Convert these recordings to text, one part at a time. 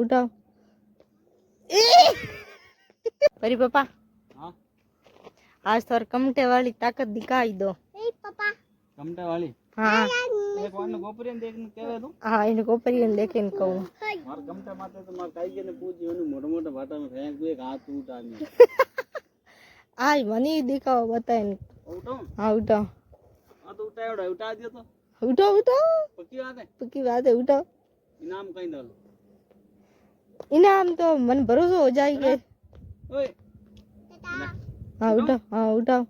उठाओ। परी पापा हाँ आज थोड़ा कमटे वाली ताकत दिखाई दो। पापा कमटा वाली हाँ एक बार ने गोपरियन देखने केवे तू हाँ इन गोपरियन देखे इन कहूँ मार कमटा माते तो मार काई ने पूछ ओने मोटा मोटा भाटा में फेंक दो एक हाथ उठानी आज मनी दिखाओ बता इन उठाओ हाँ उठाओ हां तो उठा दियो तो उठाओ उठाओ पक्की बात है है उठाओ। इनाम कहीं दो इनाम तो मन भरोसा हो जाएंगे। ओए हाँ उठाओ हाँ उठाओ।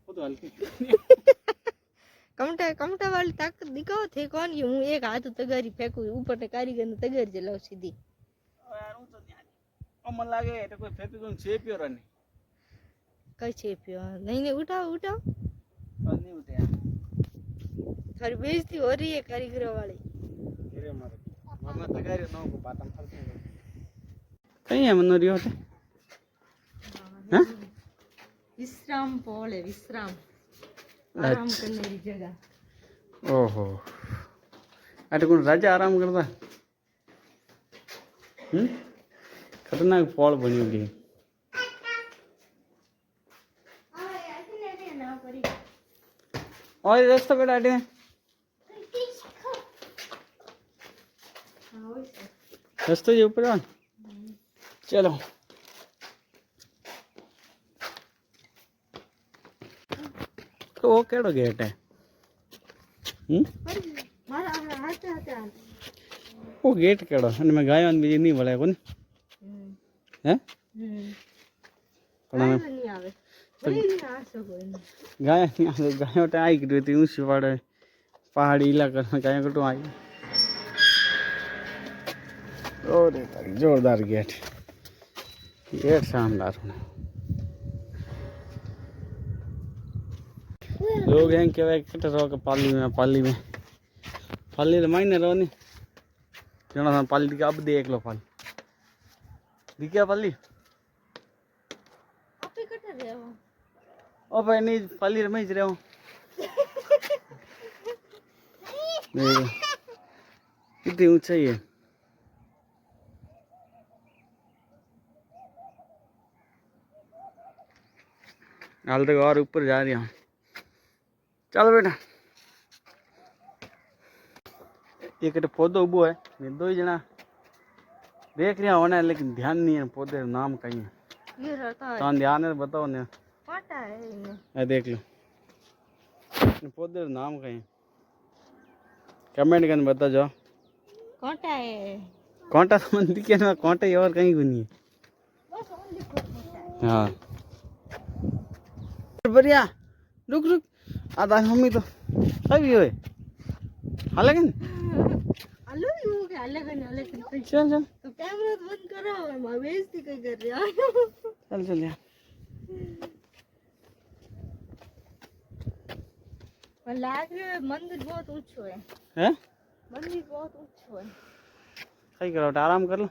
वो तो हल्की कमटा कमटा वाली ताकत दिखाओ थे कौन ये हूँ एक हाथ तगारी फेंकू ऊपर ने कारीगर ने तगारी जलाओ सीधी। यार वो तो नहीं मन लागे तो कोई फेंक दूं चेपियो रने कई छे पियो नहीं नहीं उठाओ उठाओ। और नहीं उठे यार थारी बेइज्जती हो रही है कारीगरों वाली। अरे मामा तगारी नो को बातम फलते कहीं है मनोरी होते हैं विश्राम पॉल है विश्राम आराम करने की जगह। ओहो अरे कौन राजा आराम करता खतरनाक पॉल बनी होगी और रास्ता पे डाटे रास्ते के ऊपर चलो तो वो केड़ो गेट है वो गेट केड़ो અને મે ગાયો બીજી નહીં વળે કોને હે પણ नहीं आवे कोई नहीं आ सको गाय गायों टे आई गई थी ऊंची वाड़े पहाड़ी इलाका में गायों कटो आई और जोरदार गेट गेट शानदार लोग हैं के कट रहो के पाली में मायने रहो नहीं जना पाली का अब देख लो पाली दिखा पाली आपे कट रहे हो ओ भाई नहीं पाली में ही रहे हो कितनी ऊंचाई है हाल तक और ऊपर जा रही हूँ चलो बेटा एक पौधो उबो है दो ही जना देख रहा होना है लेकिन ध्यान नहीं है पौधे का नाम कहीं है ये रहता है तो ध्यान है बताओ ना कांटा है इनमें ये देख लो पौधे का नाम कहीं कमेंट करके बता जाओ कांटा है कांटा तो मन दिखे ना कांटा ही और कहीं भी नहीं बस ओनली कांटा है। हाँ बढ़िया रुक रुक आधा मम्मी तो सभी हुए हालांकि हेलो यू के अलग चल चल तो कैमरा बंद करो मैं बेइज्जती कर रहा हूं। चल चल यार पर लाग रहा है मंदिर बहुत ऊंचो है हैं मंदिर बहुत ऊंचो है। सही करो आराम कर लो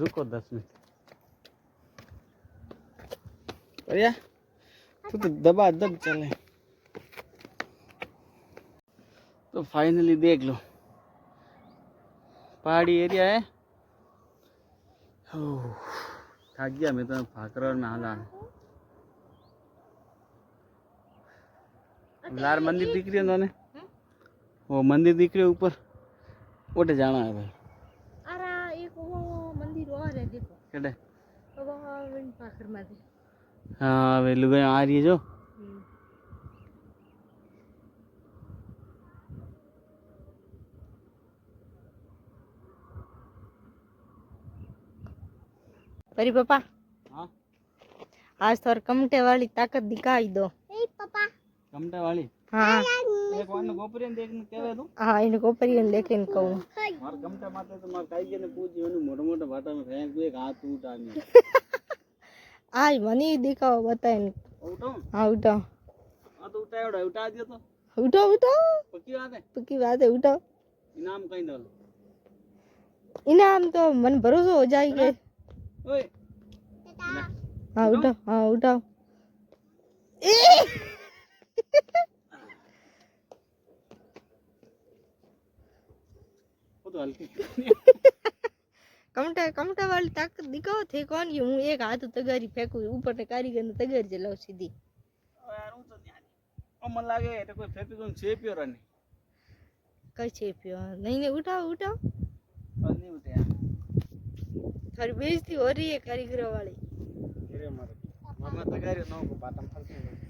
रुको 10 मिनट बढ़िया तू तो दबा दब चले तो फाइनली देख लो पहाड़ी एरिया है थक गया मैं तो भाकर में हाला लार मंदिर दिख रही है उन्होंने वो मंदिर दिख रही है ऊपर उठे जाना है भाई अरे एक वो मंदिर और है देखो केड़े वो विन पाखर में दे हाँ वे लुगाई आ रही है जो परी पापा हाँ आज थोड़ा कमटे वाली ताकत दिखाई दो। पापा कमटा वाली हाँ एक बार ने गोपरियन देखने केवे तू हाँ इन गोपरियन देखे इन कहूँ मार कमटा माते तो मार काई ने पूछ ओने मोटा मोटा भाटा में फेंक दो एक हाथ उठानी आज मनी दिखाओ बता इन उठाओ हाँ उठाओ हां तो उठा दियो तो उठाओ उठाओ पक्की बात है उठाओ। इनाम कहीं दो इनाम तो मन भरोसा हो जाएंगे। ओए हाँ उठाओ हाँ उठाओ। બધું હલકી કમટા વાળી તાકાત દીખાવો थे कौन ये હું એક હાથ તગારી ફેંકું ઉપર ને કારીગર ને તગારી જ લાવ સીધી યાર હું તો મને લાગે એટલે કોઈ ફેંકી દઉં છે પ્યોર નહીં કઈ છે પ્યો નહીં ને ઉઠાવ નહીં ઉઠે યાર તારી બેઇज्जती हो रही है कारीगरों वाली મારે તગારી ન પાટમ ફરતી